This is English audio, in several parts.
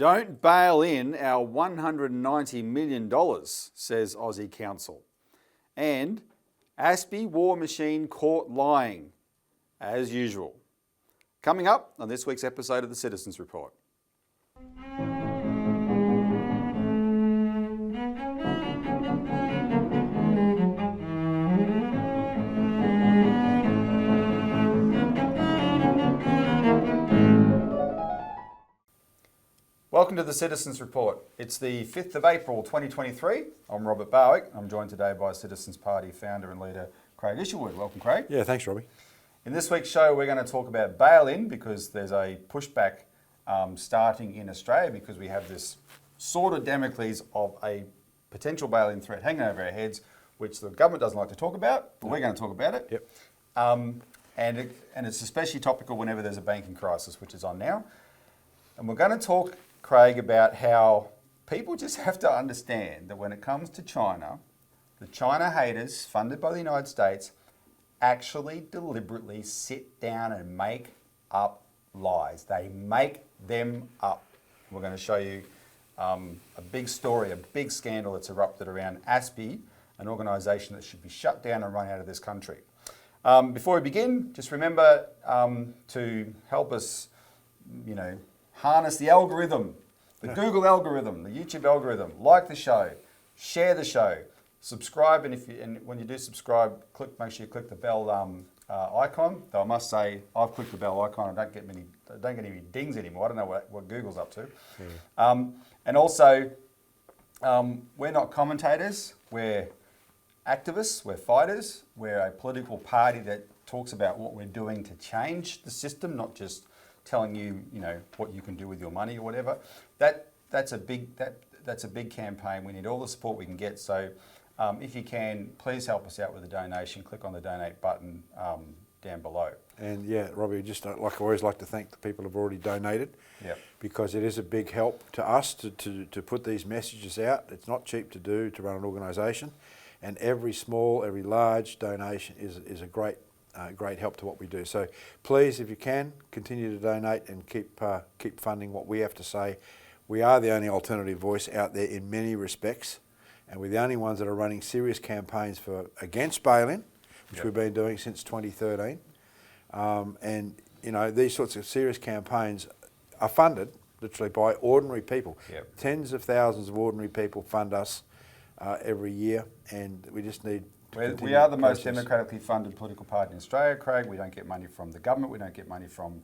Don't bail in our $190 million, says Aussie Council. And ASPI war machine caught lying, as usual. Coming up on this week's episode of the Citizens Report. Welcome to the Citizens Report. It's the 5th of April 2023. I'm Robert Barwick. I'm joined today by Citizens Party founder and leader Craig Isherwood. Welcome, Craig. Yeah, thanks, Robbie. In this week's show, we're going to talk about bail-in because there's a pushback starting in Australia because we have this sword of Damocles of a potential bail-in threat hanging over our heads, which the government doesn't like to talk about, but we're going to talk about it. Yep. And it's especially topical whenever there's a banking crisis, which is on now. And we're going to talk, Craig, about how people just have to understand that when it comes to China, the China haters funded by the United States actually deliberately sit down and make up lies. They make them up. We're going to show you a big story, a big scandal that's erupted around ASPI, an organisation that should be shut down and run out of this country. Before we begin, just remember to help us, harness the algorithm, the Google algorithm, the YouTube algorithm. Like the show, share the show, subscribe, and when you do subscribe, make sure you click the bell icon. Though I must say, I've clicked the bell icon. I don't get any dings anymore. I don't know what Google's up to. Yeah. And also, we're not commentators. We're activists. We're fighters. We're a political party that talks about what we're doing to change the system, not just telling you, what you can do with your money or whatever. That's a big campaign. We need all the support we can get. So if you can, please help us out with a donation. Click on the donate button down below. And yeah, Robbie, just I always like to thank the people who've already donated. Yep. Because it is a big help to us to put these messages out. It's not cheap to do to run an organisation, and every small, every large donation is a great help to what we do. So please, if you can, continue to donate and keep funding what we have to say. We are the only alternative voice out there in many respects, and we're the only ones that are running serious campaigns against bail-in, which we've been doing since 2013. And these sorts of serious campaigns are funded literally by ordinary people. Yep. Tens of thousands of ordinary people fund us every year, and we just need. We are the most democratically funded political party in Australia, Craig. We don't get money from the government. We don't get money from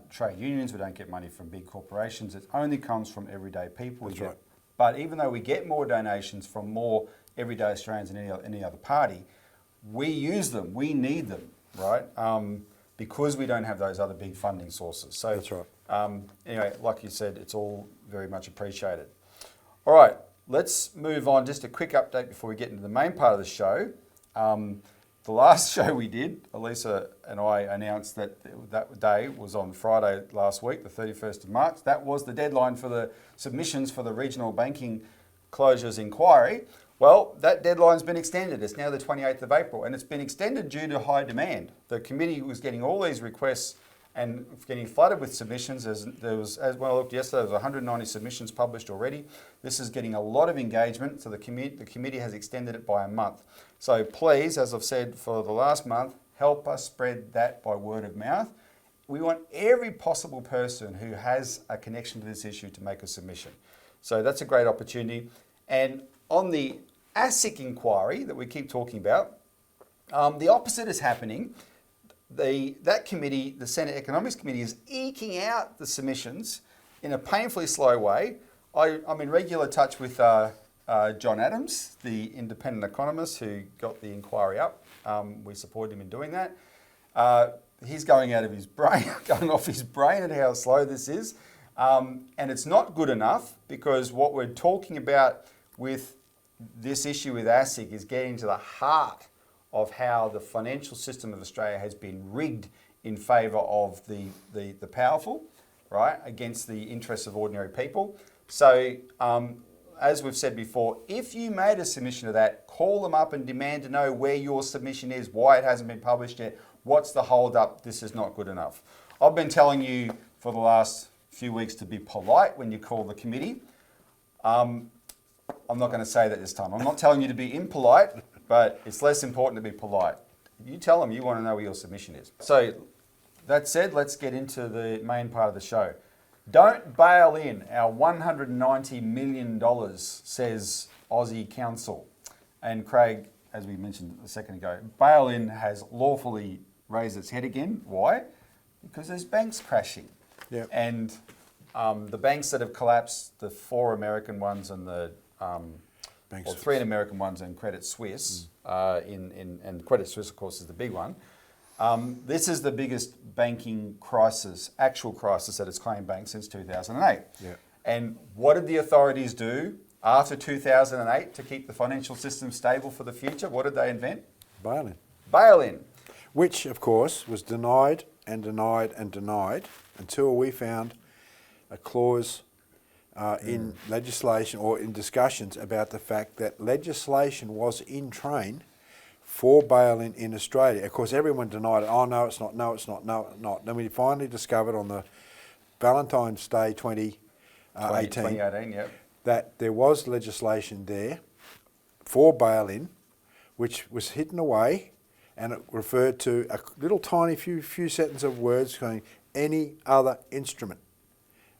trade unions. We don't get money from big corporations. It only comes from everyday people. That's right. But even though we get more donations from more everyday Australians than any other party, we use them. We need them, right? Because we don't have those other big funding sources. So that's right. Anyway, like you said, it's all very much appreciated. All right. Let's move on. Just a quick update before we get into the main part of the show. The last show we did, Elisa and I announced that day was on Friday last week, the 31st of March. That was the deadline for the submissions for the regional banking closures inquiry. Well, that deadline's been extended. It's now the 28th of April, and it's been extended due to high demand. The committee was getting all these requests and getting flooded with submissions. As when I looked yesterday, there was 190 submissions published already. This is getting a lot of engagement, so the committee has extended it by a month. So please, as I've said for the last month, help us spread that by word of mouth. We want every possible person who has a connection to this issue to make a submission. So that's a great opportunity. And on the ASIC inquiry that we keep talking about, the opposite is happening. That committee, the Senate Economics Committee, is eking out the submissions in a painfully slow way. I'm in regular touch with John Adams, the independent economist who got the inquiry up. We support him in doing that. He's going off his brain at how slow this is. And it's not good enough because what we're talking about with this issue with ASIC is getting to the heart of how the financial system of Australia has been rigged in favour of the powerful, right, against the interests of ordinary people. So, as we've said before, if you made a submission to that, call them up and demand to know where your submission is, why it hasn't been published yet, what's the hold up, this is not good enough. I've been telling you for the last few weeks to be polite when you call the committee. I'm not going to say that this time. I'm not telling you to be impolite, but it's less important to be polite. You tell them you want to know where your submission is. So that said, let's get into the main part of the show. Don't bail in our $190 million, says Aussie Council. And Craig, as we mentioned a second ago, bail-in has lawfully raised its head again. Why? Because there's banks crashing. Yep. And the banks that have collapsed, the 4 American ones and the 3 American ones and Credit Suisse, and Credit Suisse, of course, is the big one. This is the biggest banking crisis, actual crisis that has claimed banks since 2008. Yeah. And what did the authorities do after 2008 to keep the financial system stable for the future? What did they invent? Bail-in. Bail-in. Which, of course, was denied and denied and denied until we found a clause in legislation or in discussions about the fact that legislation was in train for bail-in in Australia. Of course, everyone denied it. Oh, no, it's not. No, it's not. No, it's not. Then we finally discovered on the Valentine's Day 2018 yep. that there was legislation there for bail-in, which was hidden away, and it referred to a little tiny few sentences of words saying any other instrument.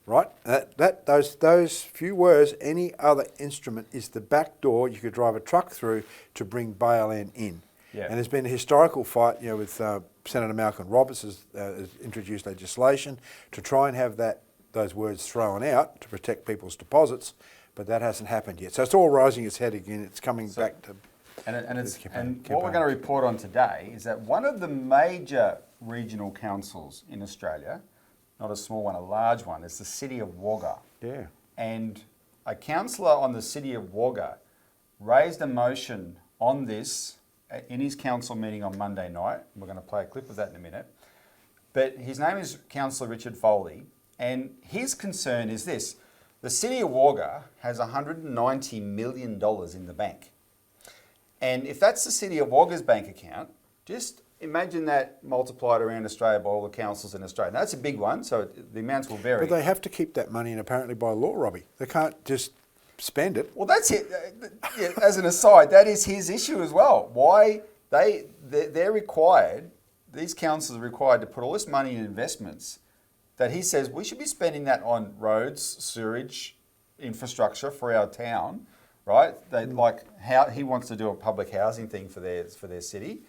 Right? Those few words, any other instrument, is the back door you could drive a truck through to bring bail-in in. Yeah. And there's been a historical fight, with Senator Malcolm Roberts has introduced legislation to try and have those words thrown out to protect people's deposits, but that hasn't happened yet. So it's all rising its head again. It's coming back to... And what we're going to report on today is that one of the major regional councils in Australia, not a small one, a large one, is the City of Wagga. Yeah. And a councillor on the City of Wagga raised a motion on this in his council meeting on Monday night. We're going to play a clip of that in a minute. But his name is Councillor Richard Foley, and his concern is this. The City of Wagga has $190 million in the bank. And if that's the City of Wagga's bank account, just imagine that multiplied around Australia by all the councils in Australia. Now, that's a big one, so the amounts will vary. But they have to keep that money in apparently by law, Robbie. They can't just spend it. Well, that's it. As an aside, that is his issue as well. Why they're required, these councils are required to put all this money in investments that he says we should be spending that on roads, sewage, infrastructure for our town, right? Like how he wants to do a public housing thing for their city.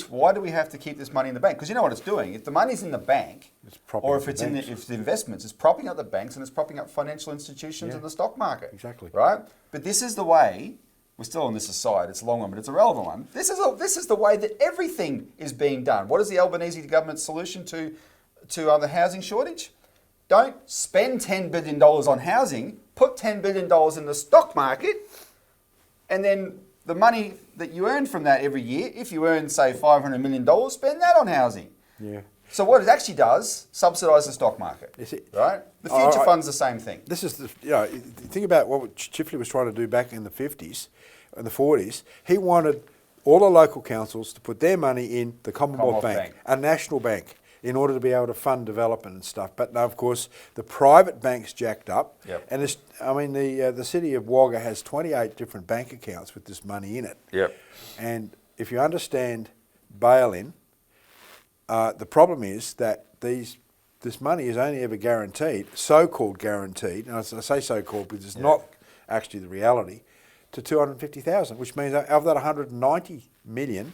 Why do we have to keep this money in the bank? Because you know what it's doing. If the money's in the bank, or if it's if the investments, it's propping up the banks and it's propping up financial institutions and the stock market. Exactly. Right. But this is the way. We're still on this aside. It's a long one, but it's a relevant one. This is the way that everything is being done. What is the Albanese government's solution to the housing shortage? Don't spend $10 billion on housing. Put $10 billion in the stock market, and then the money that you earn from that every year, if you earn, say, $500 million, spend that on housing. Yeah. So what it actually does, subsidise the stock market, right? The future fund's the same thing. This is think about what Chifley was trying to do back in the 50s and the 40s. He wanted all the local councils to put their money in the Commonwealth Bank, a national bank, in order to be able to fund development and stuff. But now, of course, the private banks jacked up. Yep. And the City of Wagga has 28 different bank accounts with this money in it. Yep. And if you understand bail-in, the problem is that this money is only ever guaranteed, so-called guaranteed, and I say so-called because it's not actually the reality, to 250,000, which means of that 190 million,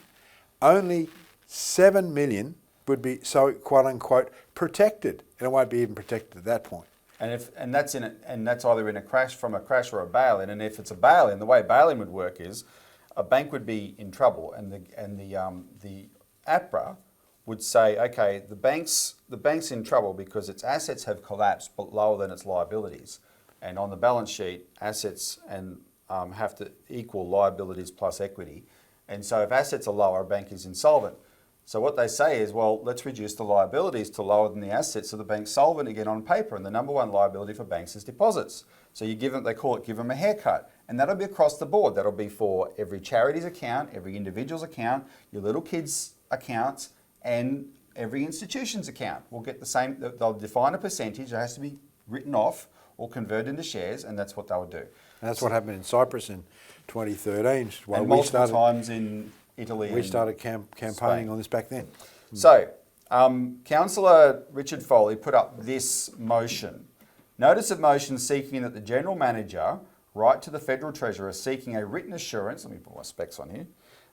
only 7 million would be quote unquote protected, and it won't be even protected at that point. And that's either in a crash or a bail-in. And if it's a bail-in, the way bail-in would work is a bank would be in trouble, and the APRA would say, okay, the bank's in trouble because its assets have collapsed but lower than its liabilities, and on the balance sheet, assets have to equal liabilities plus equity, and so if assets are lower, a bank is insolvent. So what they say is, well, let's reduce the liabilities to lower than the assets so the bank's solvent again on paper. And the number one liability for banks is deposits. So you give them a haircut. And that'll be across the board. That'll be for every charity's account, every individual's account, your little kids' accounts, and every institution's account will get the same. They'll define a percentage. It has to be written off or converted into shares, and that's what they'll do. And that's what happened in Cyprus in 2013. And multiple times in Italy. We started campaigning on this back then. So, Councillor Richard Foley put up this motion. Notice of motion seeking that the General Manager write to the Federal Treasurer seeking a written assurance, let me put my specs on here,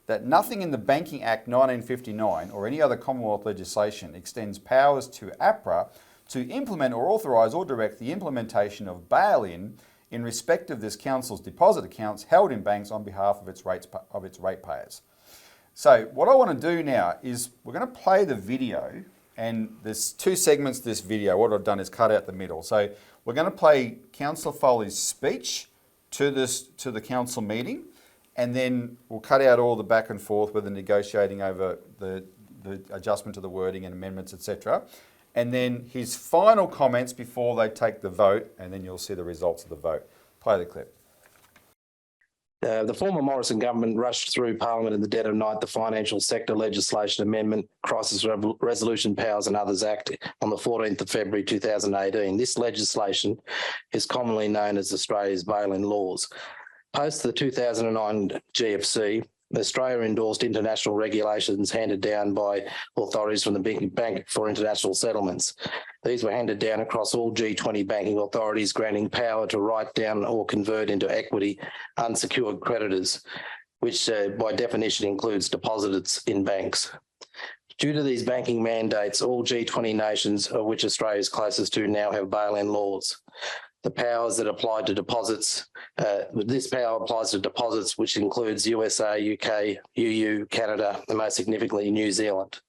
that nothing in the Banking Act 1959 or any other Commonwealth legislation extends powers to APRA to implement or authorise or direct the implementation of bail-in in respect of this Council's deposit accounts held in banks on behalf of its ratepayers. So what I want to do now is we're going to play the video, and there's two segments to this video. What I've done is cut out the middle. So we're going to play Councillor Foley's speech to the council meeting, and then we'll cut out all the back and forth with the negotiating over the adjustment to the wording and amendments, etc. And then his final comments before they take the vote, and then you'll see the results of the vote. Play the clip. The former Morrison government rushed through Parliament in the dead of night the Financial Sector Legislation Amendment, Crisis Resolution Powers and Others Act on the 14th of February 2018. This legislation is commonly known as Australia's bail-in laws. Post the 2009 GFC, Australia endorsed international regulations handed down by authorities from the Bank for International Settlements. These were handed down across all G20 banking authorities, granting power to write down or convert into equity unsecured creditors, which by definition includes depositors in banks. Due to these banking mandates, all G20 nations, of which Australia is closest to, now have bail-in laws. The powers that apply to deposits, this power applies to deposits, which includes USA, UK, EU, Canada, and most significantly New Zealand.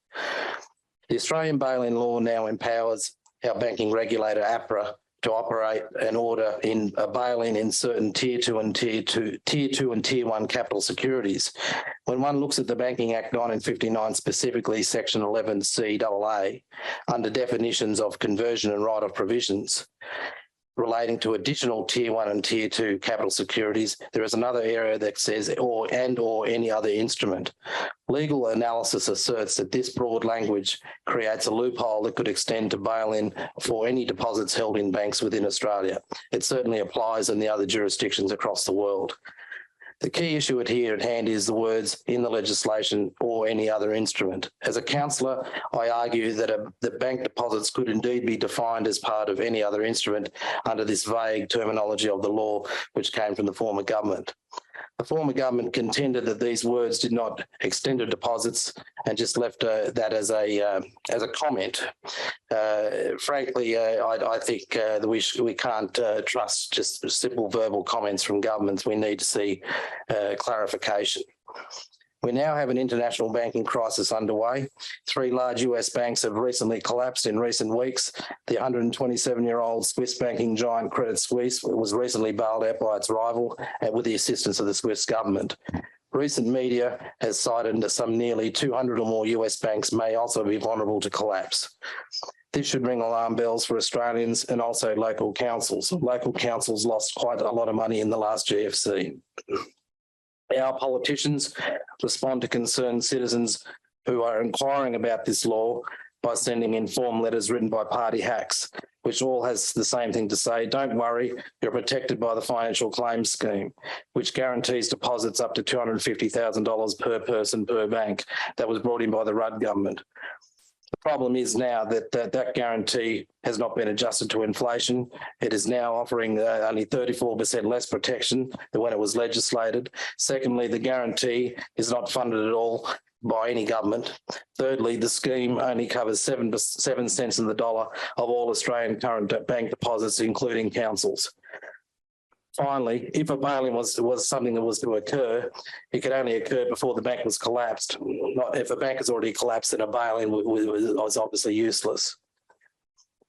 The Australian bail-in law now empowers our banking regulator, APRA, to operate an order in a bail-in in certain Tier 2 and Tier 1 capital securities. When one looks at the Banking Act 1959, specifically Section 11CAA, under definitions of conversion and write-off provisions, relating to additional Tier 1 and Tier 2 capital securities, there is another area that says or any other instrument. Legal analysis asserts that this broad language creates a loophole that could extend to bail-in for any deposits held in banks within Australia. It certainly applies in the other jurisdictions across the world. The key issue here at hand is the words in the legislation or any other instrument. As a councillor, I argue that the bank deposits could indeed be defined as part of any other instrument under this vague terminology of the law, which came from the former government. The former government contended that these words did not extend to deposits and just left that as a comment. Frankly, I think that we can't trust just simple verbal comments from governments. We need to see clarification. We now have an international banking crisis underway. 3 large US banks have recently collapsed in recent weeks. The 127-year-old Swiss banking giant Credit Suisse was recently bailed out by its rival with the assistance of the Swiss government. Recent media has cited that some nearly 200 or more US banks may also be vulnerable to collapse. This should ring alarm bells for Australians and also local councils. Local councils lost quite a lot of money in the last GFC. Our politicians respond to concerned citizens who are inquiring about this law by sending informed letters written by party hacks, which all has the same thing to say: don't worry, you're protected by the Financial Claims Scheme, which guarantees deposits up to $250,000 per person per bank. That was brought in by the Rudd government. The problem is now that guarantee has not been adjusted to inflation. It is now offering only 34% less protection than when it was legislated. Secondly, the guarantee is not funded at all by any government. Thirdly, the scheme only covers 7 cents in the dollar of all Australian current bank deposits, including councils. Finally, if a bail-in was something that was to occur, it could only occur before the bank was collapsed. Not if a bank has already collapsed, then a bail-in was obviously useless.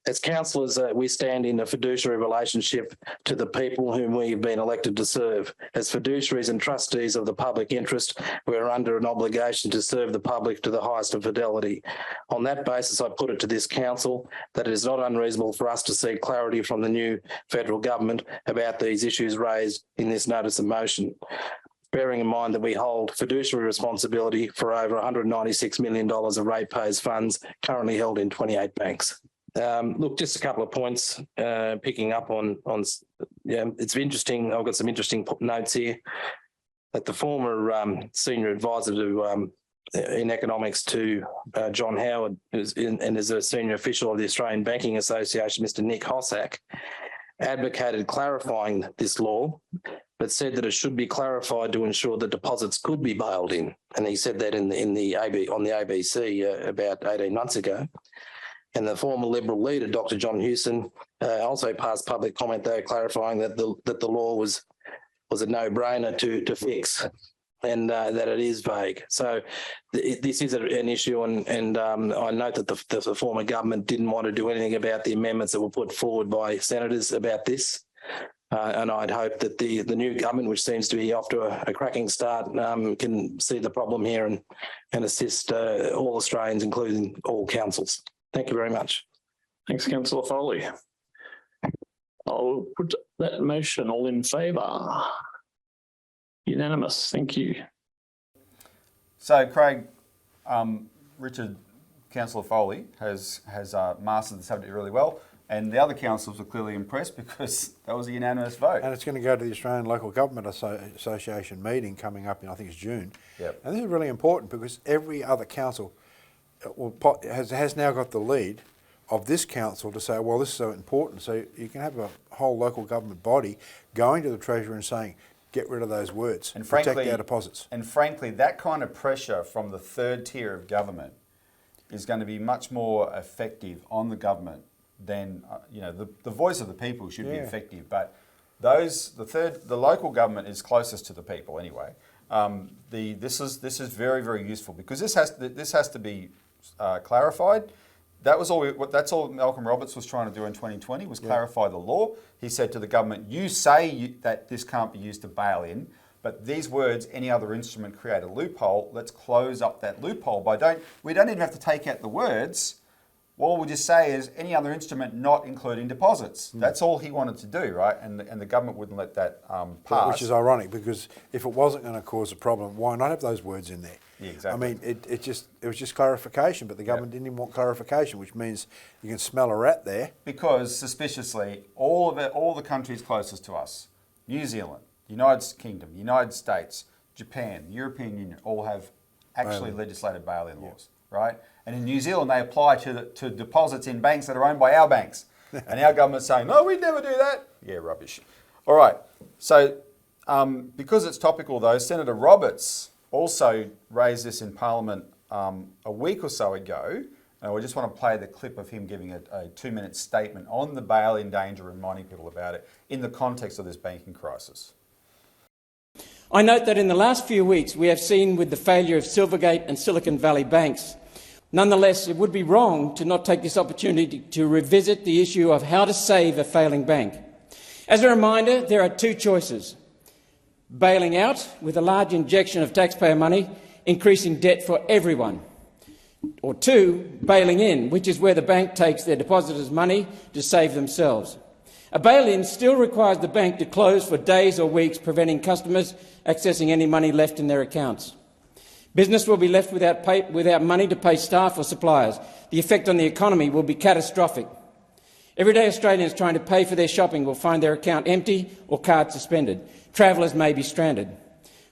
As councillors, we stand in a fiduciary relationship to the people whom we've been elected to serve. As fiduciaries and trustees of the public interest, we are under an obligation to serve the public to the highest of fidelity. On that basis, I put it to this council that it is not unreasonable for us to seek clarity from the new federal government about these issues raised in this notice of motion. bearing in mind that we hold fiduciary responsibility for over $196 million of ratepayers' funds currently held in 28 banks. Look, just a couple of points picking up on it's interesting. I've got some interesting notes here that the former senior advisor to in economics to John Howard and is a senior official of the Australian Banking Association, Mr. Nick Hossack, advocated clarifying this law, but said that it should be clarified to ensure that deposits could be bailed in. And he said that on the ABC about 18 months ago. And the former Liberal leader, Dr. John Hewson, also passed public comment though, clarifying that the law was a no-brainer to fix, and that it is vague. So this is an issue, and I note that the former government didn't want to do anything about the amendments that were put forward by senators about this. And I'd hope that the new government, which seems to be off to a cracking start, can see the problem here and assist all Australians, including all councils. Thank you very much. Thanks, Councillor Foley. I'll put that motion. All in favour? Unanimous. Thank you. So, Craig, Richard, Councillor Foley has mastered the subject really well, and the other councillors were clearly impressed because that was a unanimous vote. And it's going to go to the Australian Local Government Association meeting coming up in, I think it's June. Yep. And this is really important because every other council has now got the lead of this council to say, well, this is so important. So you can have a whole local government body going to the Treasurer and saying, get rid of those words, and protect our deposits. And frankly, that kind of pressure from the third tier of government is going to be much more effective on the government than, the voice of the people should be effective. But the local government is closest to the people anyway. This is very, very useful because this has to be clarified. That's all Malcolm Roberts was trying to do in 2020 was clarify the law. He said to the government, you say that this can't be used to bail in, but these words, any other instrument, create a loophole. Let's close up that loophole we don't even have to take out the words. All we'll just say is any other instrument not including deposits. That's all he wanted to do, right? And the government wouldn't let that pass. Which is ironic because if it wasn't going to cause a problem, why not have those words in there? Yeah, exactly. I mean, it was just clarification, but the government didn't even want clarification, which means you can smell a rat there. Because suspiciously, all the countries closest to us, New Zealand, United Kingdom, United States, Japan, European Union, all have actually legislated bail-in laws, right? And in New Zealand, they apply to deposits in banks that are owned by our banks. And our government's saying, no, we'd never do that. Yeah, rubbish. All right. So because it's topical, though, Senator Roberts also raised this in Parliament a week or so ago. And we just want to play the clip of him giving a 2-minute statement on the bail-in danger, reminding people about it in the context of this banking crisis. I note that in the last few weeks we have seen with the failure of Silvergate and Silicon Valley banks. Nonetheless, it would be wrong to not take this opportunity to revisit the issue of how to save a failing bank. As a reminder, there are two choices: bailing out with a large injection of taxpayer money, increasing debt for everyone, or two, bailing in, which is where the bank takes their depositors' money to save themselves. A bail-in still requires the bank to close for days or weeks, preventing customers accessing any money left in their accounts. Business will be left without money to pay staff or suppliers. The effect on the economy will be catastrophic. Everyday Australians trying to pay for their shopping will find their account empty or card suspended. Travellers may be stranded.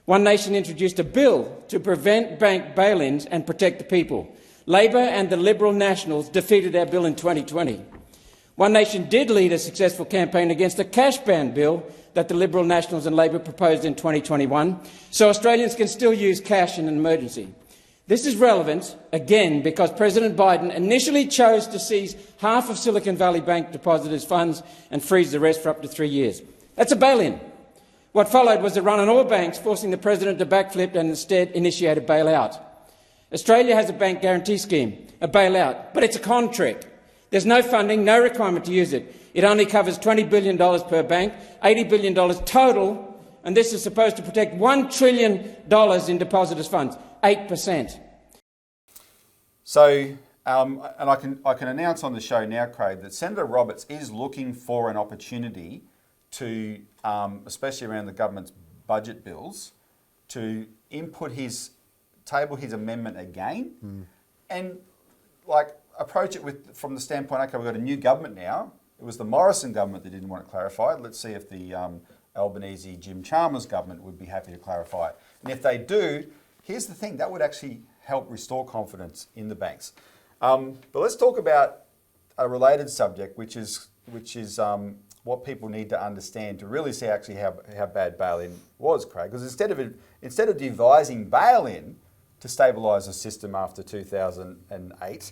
One Nation introduced a bill to prevent bank bail-ins and protect the people. Labor and the Liberal Nationals defeated our bill in 2020. One Nation did lead a successful campaign against a cash ban bill that the Liberal Nationals and Labor proposed in 2021, so Australians can still use cash in an emergency. This is relevant, again, because President Biden initially chose to seize half of Silicon Valley Bank depositors' funds and freeze the rest for up to 3 years. That's a bail-in. What followed was a run on all banks, forcing the President to backflip and instead initiate a bailout. Australia has a bank guarantee scheme, a bailout, but it's a con trick. There's no funding, no requirement to use it. It only covers $20 billion per bank, $80 billion total, and this is supposed to protect $1 trillion in depositors' funds, 8%. So, and I can announce on the show now, Craig, that Senator Roberts is looking for an opportunity to, especially around the government's budget bills, to table his amendment again, and like approach it from the standpoint, okay, we've got a new government now. It was the Morrison government that didn't want it clarified. Let's see if the Albanese Jim Chalmers government would be happy to clarify it. And if they do, here's the thing, that would actually help restore confidence in the banks. But let's talk about a related subject, which is what people need to understand to really see actually how bad bail-in was, Craig. Because instead of devising bail-in to stabilise the system after 2008,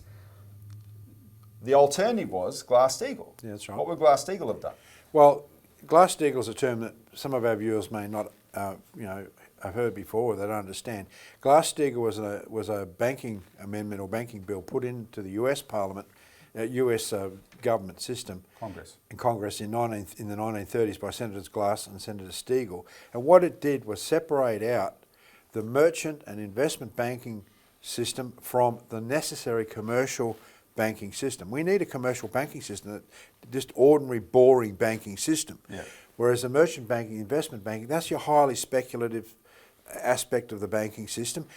the alternative was Glass-Steagall. Yeah, that's right. What would Glass-Steagall have done? Well, Glass-Steagall is a term that some of our viewers may not, have heard before or they don't understand. Glass-Steagall was a banking amendment or banking bill put into the US Parliament, US government system, Congress in the 1930s by Senators Glass and Senator Steagall. And what it did was separate out the merchant and investment banking system from the necessary commercial banking system. We need a commercial banking system, that just ordinary, boring banking system. Yeah. Whereas the merchant banking, investment banking, that's your highly speculative aspect of the banking system.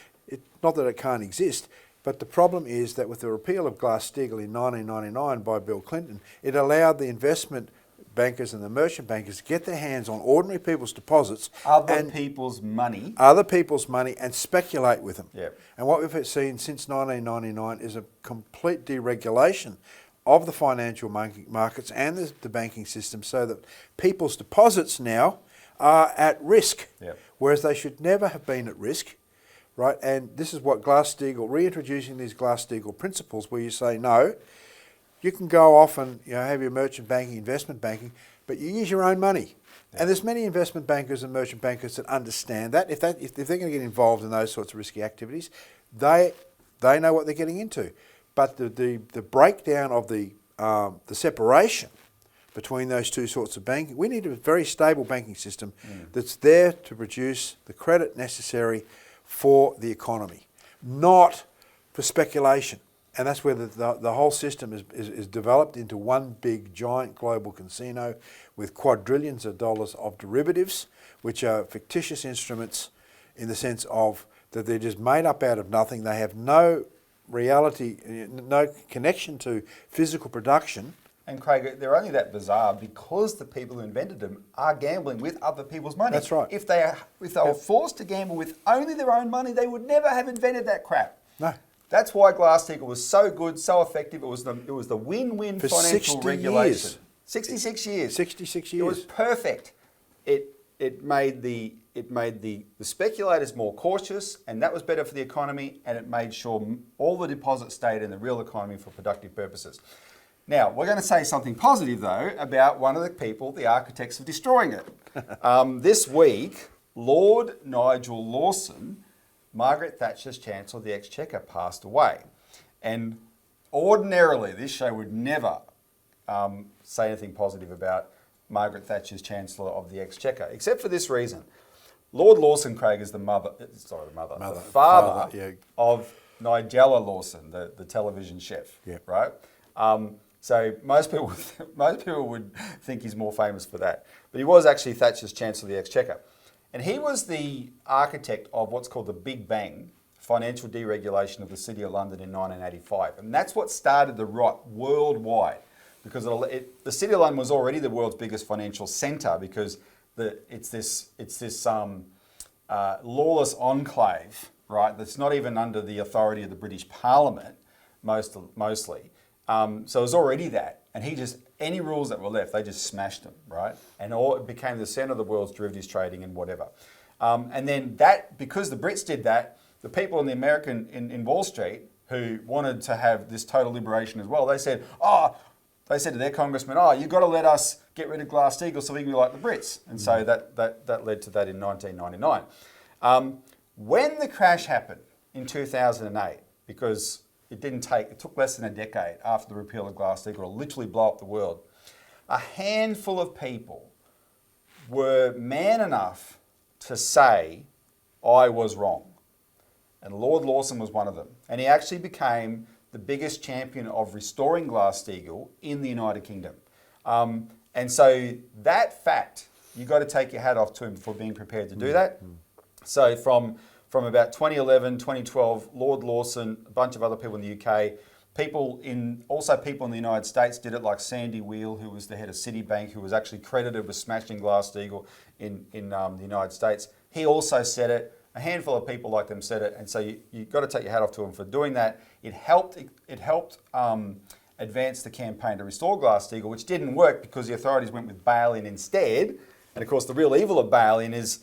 Not that it can't exist, but the problem is that with the repeal of Glass-Steagall in 1999 by Bill Clinton, it allowed the investment bankers and the merchant bankers to get their hands on ordinary people's deposits. Other people's money And speculate with them. Yep. And what we've seen since 1999 is a complete deregulation of the financial markets and the banking system, so that people's deposits now are at risk, Yep. whereas they should never have been at risk. Right, and this is what Glass-Steagall, reintroducing these Glass-Steagall principles, where you say, no, you can go off and have your merchant banking, investment banking, but you use your own money. Yeah. And there's many investment bankers and merchant bankers that understand that. If they're going to get involved in those sorts of risky activities, they know what they're getting into. But the breakdown of the separation between those two sorts of banking, we need a very stable banking system that's there to produce the credit necessary for the economy, not for speculation. And that's where the whole system is developed into one big giant global casino with quadrillions of dollars of derivatives, which are fictitious instruments in the sense of that they're just made up out of nothing. They have no reality, no connection to physical production. And Craig, they're only that bizarre because the people who invented them are gambling with other people's money. That's right. If they were forced to gamble with only their own money, they would never have invented that crap. No. That's why Glass-Steagall was so good, so effective. It was the win-win For financial 60 regulation. years. 66 years. 66 years. It was perfect. It made the speculators more cautious, and that was better for the economy, and it made sure all the deposits stayed in the real economy for productive purposes. Now, we're going to say something positive, though, about one of the people, the architects of destroying it. This week, Lord Nigel Lawson, Margaret Thatcher's Chancellor of the Exchequer, passed away. And ordinarily, this show would never say anything positive about Margaret Thatcher's Chancellor of the Exchequer, except for this reason. Lord Lawson, Craig, is the father yeah. of Nigella Lawson, the television chef, Yep. right? So most people would think he's more famous for that. But he was actually Thatcher's Chancellor of the Exchequer. And he was the architect of what's called the Big Bang, financial deregulation of the City of London in 1985. And that's what started the rot worldwide, because the City of London was already the world's biggest financial centre, because it's this lawless enclave, right, that's not even under the authority of the British Parliament, mostly. So it was already that. And any rules that were left, they just smashed them, right? And it became the centre of the world's derivatives trading and whatever. And then because the Brits did that, the people in in Wall Street who wanted to have this total liberation as well, they said to their congressman, you've got to let us get rid of Glass-Steagall so we can be like the Brits. And so that led to that in 1999. When the crash happened in 2008, because it took less than a decade after the repeal of Glass-Steagall to literally blow up the world, a handful of people were man enough to say, I was wrong. And Lord Lawson was one of them. And he actually became the biggest champion of restoring Glass-Steagall in the United Kingdom. And so that fact, you've got to take your hat off to him for being prepared to do that. So from about 2011, 2012, Lord Lawson, a bunch of other people in the UK, people in the United States did it, like Sandy Wheel, who was the head of Citibank, who was actually credited with smashing Glass-Steagall in the United States. He also said it. A handful of people like them said it, and so you've got to take your hat off to them for doing that. It helped advance the campaign to restore Glass-Steagall, which didn't work because the authorities went with bail-in instead. And of course, the real evil of bail-in is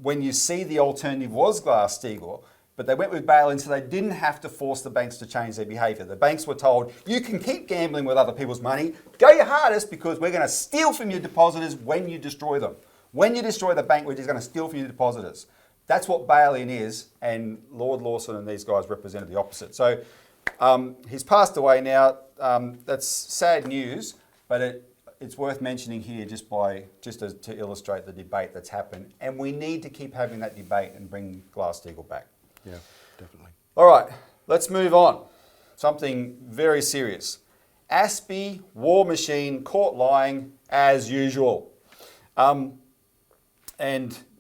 when you see the alternative was Glass-Steagall, but they went with bail-in so they didn't have to force the banks to change their behaviour. The banks were told, you can keep gambling with other people's money, go your hardest because we're going to steal from your depositors when you destroy them. When you destroy the bank, we're just going to steal from your depositors. That's what bail-in is, and Lord Lawson and these guys represented the opposite. So he's passed away now. That's sad news, but it's worth mentioning here just to illustrate the debate that's happened. And we need to keep having that debate and bring Glass-Steagall back. Yeah, definitely. All right, let's move on. Something very serious. ASPI, war machine, caught lying as usual. And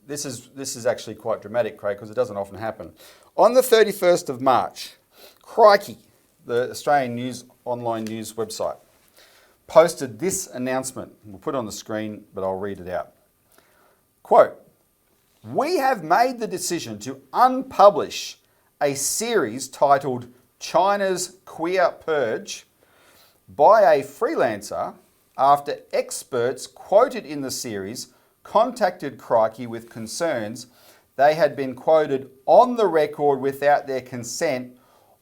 this is actually quite dramatic, Craig, because it doesn't often happen. On the 31st of March, Crikey, the Australian online news website, posted this announcement. We'll put it on the screen, but I'll read it out. Quote, "We have made the decision to unpublish a series titled China's Queer Purge by a freelancer after experts quoted in the series contacted Crikey with concerns they had been quoted on the record without their consent,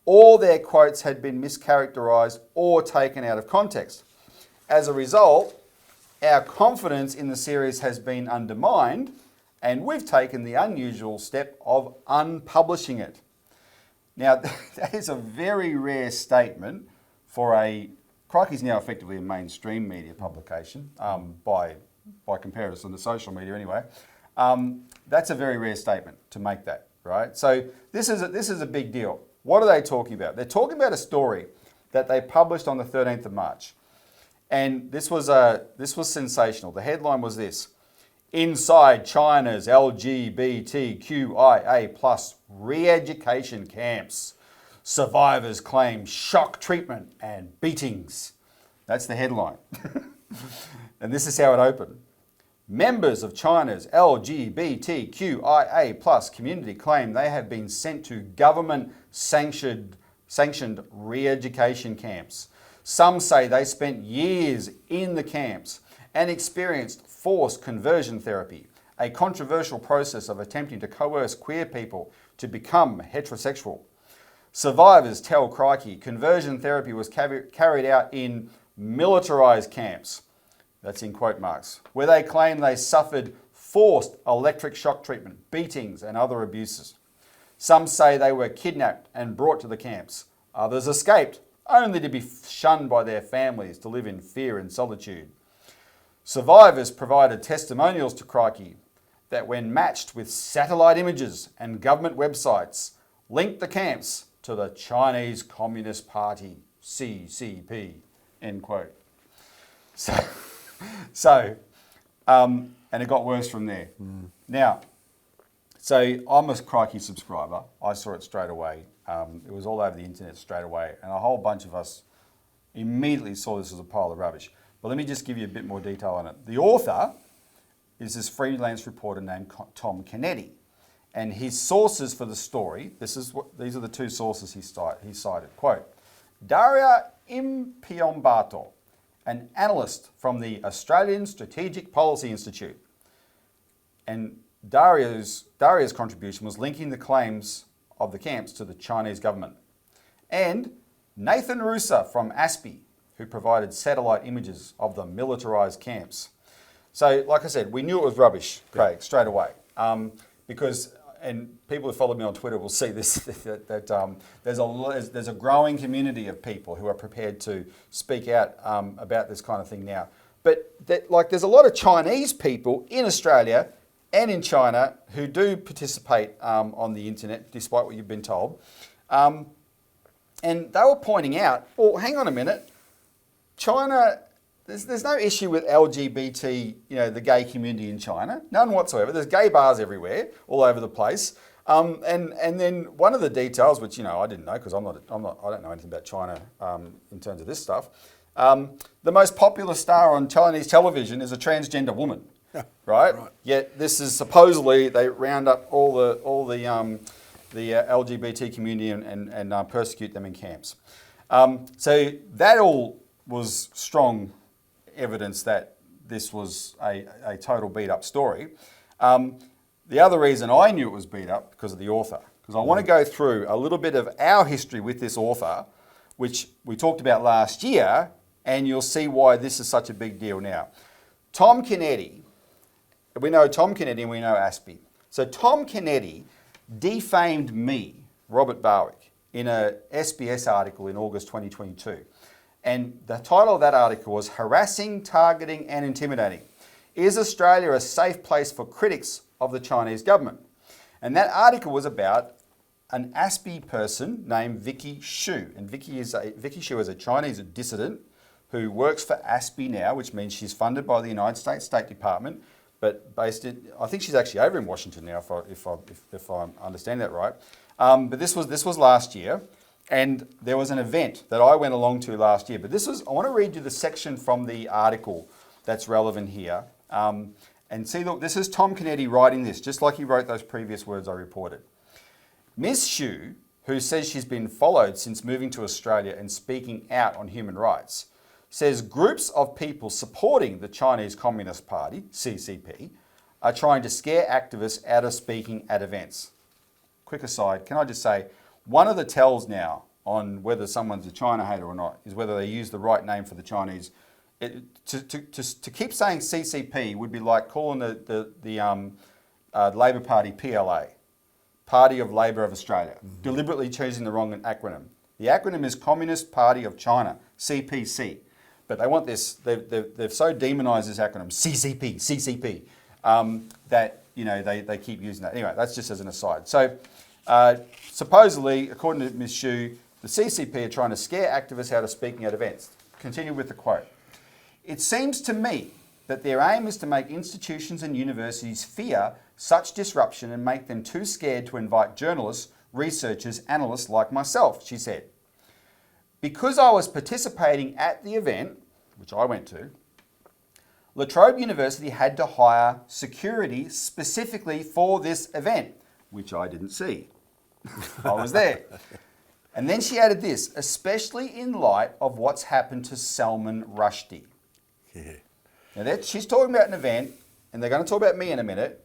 or their quotes had been mischaracterised or taken out of context. As a result, our confidence in the series has been undermined, and we've taken the unusual step of unpublishing it." Now, that is a very rare statement for Crikey's now effectively a mainstream media publication, by comparison on the social media anyway. That's a very rare statement to make that, right? So this is a big deal. What are they talking about? They're talking about a story that they published on the 13th of March. And this was sensational. The headline was this: "Inside China's LGBTQIA+ re-education camps, survivors claim shock treatment and beatings." That's the headline. And this is how it opened. "Members of China's LGBTQIA+ community claim they have been sent to government-sanctioned re-education camps. Some say they spent years in the camps and experienced forced conversion therapy, a controversial process of attempting to coerce queer people to become heterosexual. Survivors tell Crikey conversion therapy was carried out in militarised camps," that's in quote marks, "where they claim they suffered forced electric shock treatment, beatings and other abuses. Some say they were kidnapped and brought to the camps. Others escaped, only to be shunned by their families to live in fear and solitude. Survivors provided testimonials to Crikey that, when matched with satellite images and government websites, linked the camps to the Chinese Communist Party, CCP," end quote. And it got worse from there. Now, so I'm a Crikey subscriber. I saw it straight away. It was all over the internet straight away, and a whole bunch of us immediately saw this as a pile of rubbish. But let me just give you a bit more detail on it. The author is this freelance reporter named Tom Kennedy, and his sources for the story, these are the two sources he cited. Quote, "Daria Impiombato, an analyst from the Australian Strategic Policy Institute." And Daria's contribution was linking the claims of the camps to the Chinese government. And Nathan Rusa from ASPI, who provided satellite images of the militarised camps. So, like I said, we knew it was rubbish, Craig, straight away. Because, and people who follow me on Twitter will see this, that there's a growing community of people who are prepared to speak out about this kind of thing now. But there's a lot of Chinese people in Australia and in China who do participate on the internet, despite what you've been told. And they were pointing out, well, hang on a minute, China there's no issue with LGBT, the gay community in China, none whatsoever. There's gay bars everywhere, all over the place. And then one of the details, which I didn't know because I don't know anything about China in terms of this stuff. The most popular star on Chinese television is a transgender woman, right? Yet this is supposedly they round up all the LGBT community and persecute them in camps. So that all was strong evidence that this was a total beat up story. The other reason I knew it was beat up because of the author, because I want to go through a little bit of our history with this author, which we talked about last year, and you'll see why this is such a big deal now. Tom Kennedy, we know Tom Kennedy and we know ASPI. So Tom Kennedy defamed me, Robert Barwick, in a SBS article in August 2022. And the title of that article was Harassing, Targeting and Intimidating. Is Australia a safe place for critics of the Chinese government? And that article was about an ASPI person named Vicky Xu. And Vicky Xu is a Chinese dissident who works for ASPI now, which means she's funded by the United States State Department, but based in, I think she's actually over in Washington now, if I understand that right. But this was last year. And there was an event that I went along to last year. But I want to read you the section from the article that's relevant here. And see, look, this is Tom Kennedy writing this, just like he wrote those previous words I reported. Ms. Xu, who says she's been followed since moving to Australia and speaking out on human rights, says groups of people supporting the Chinese Communist Party, CCP, are trying to scare activists out of speaking at events. Quick aside, can I just say, one of the tells now on whether someone's a China hater or not is whether they use the right name for the Chinese. To keep saying CCP would be like calling the Labor Party PLA, Party of Labor of Australia, deliberately choosing the wrong acronym. The acronym is Communist Party of China, CPC. But they want this, they've so demonised this acronym, CCP, that they keep using that. Anyway, that's just as an aside. So supposedly, according to Ms. Xu, the CCP are trying to scare activists out of speaking at events. Continue with the quote. It seems to me that their aim is to make institutions and universities fear such disruption and make them too scared to invite journalists, researchers, analysts like myself, she said. Because I was participating at the event, which I went to, La Trobe University had to hire security specifically for this event, which I didn't see. I was there. And then she added this, especially in light of what's happened to Salman Rushdie. Yeah. Now she's talking about an event, and they're going to talk about me in a minute.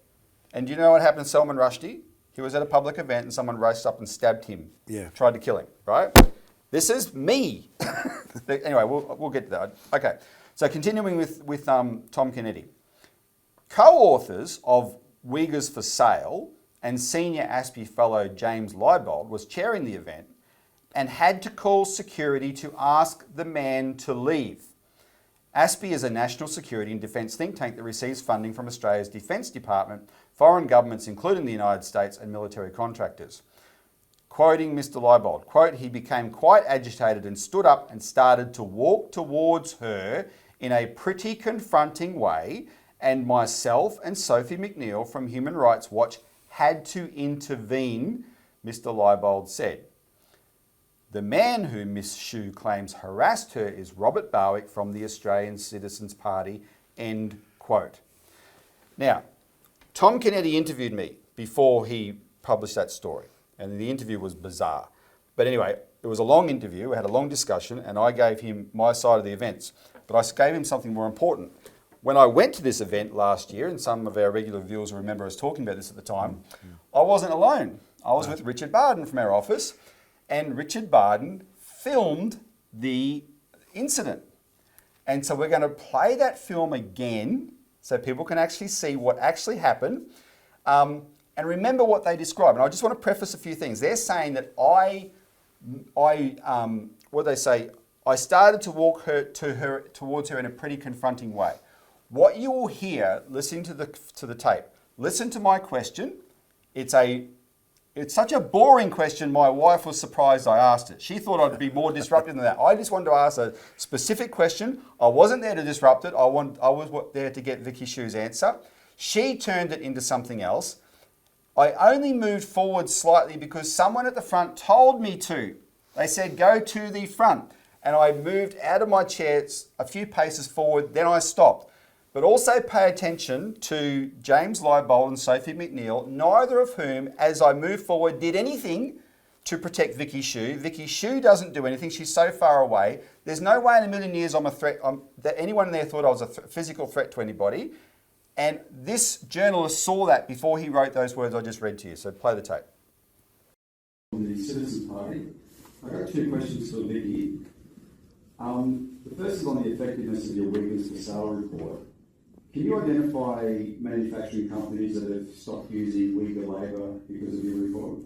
And do you know what happened to Salman Rushdie? He was at a public event and someone raced up and stabbed him. Yeah. Tried to kill him, right? This is me. Anyway, we'll get to that. Okay, so continuing with Tom Kennedy. Co-authors of Uyghurs for Sale and senior ASPI fellow James Leibold was chairing the event and had to call security to ask the man to leave. ASPI is a national security and defence think tank that receives funding from Australia's Defence Department, foreign governments including the United States and military contractors. Quoting Mr. Leibold, quote, he became quite agitated and stood up and started to walk towards her in a pretty confronting way, and myself and Sophie McNeil from Human Rights Watch had to intervene, Mr. Leibold said. The man who Miss Xu claims harassed her is Robert Barwick from the Australian Citizens Party, end quote. Now, Tom Kennedy interviewed me before he published that story, and the interview was bizarre. But anyway, it was a long interview, we had a long discussion, and I gave him my side of the events. But I gave him something more important. When I went to this event last year, and some of our regular viewers will remember us talking about this at the time, I wasn't alone. I was with Richard Barden from our office, and Richard Barden filmed the incident. And so we're going to play that film again so people can actually see what actually happened and remember what they describe. And I just want to preface a few things. They're saying that I started to walk towards her in a pretty confronting way. What you will hear, listening to the tape, listen to my question. It's a It's such a boring question, my wife was surprised I asked it. She thought I'd be more disruptive than that. I just wanted to ask a specific question. I wasn't there to disrupt it. I was there to get Vicky Shu's answer. She turned it into something else. I only moved forward slightly because someone at the front told me to. They said, go to the front. And I moved out of my chair a few paces forward, then I stopped. But also pay attention to James Leibold and Sophie McNeil, neither of whom, as I moved forward, did anything to protect Vicky Shu. Vicky Shu doesn't do anything. She's so far away. There's no way in a million years I'm a threat, that anyone there thought I was a physical threat to anybody. And this journalist saw that before he wrote those words I just read to you. So play the tape. The Citizens Party. I've got two questions for Vicky. The first is on the effectiveness of your weakness for sale report. Can you identify manufacturing companies that have stopped using Uyghur labour because of your report?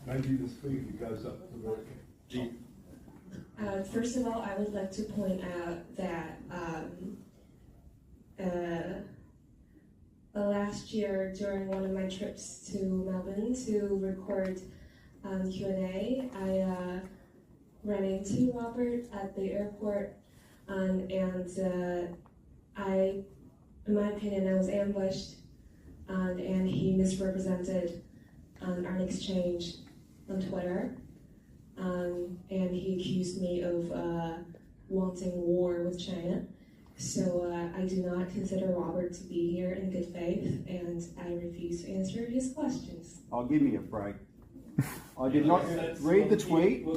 Maybe the speaker goes up to work. First of all, I would like to point out that last year during one of my trips to Melbourne to record Q&A, I ran into Robert at the airport, and in my opinion, I was ambushed, and he misrepresented our exchange on Twitter, and he accused me of wanting war with China. So I do not consider Robert to be here in good faith, and I refuse to answer his questions. Oh, give me a break. I did not read the tweet.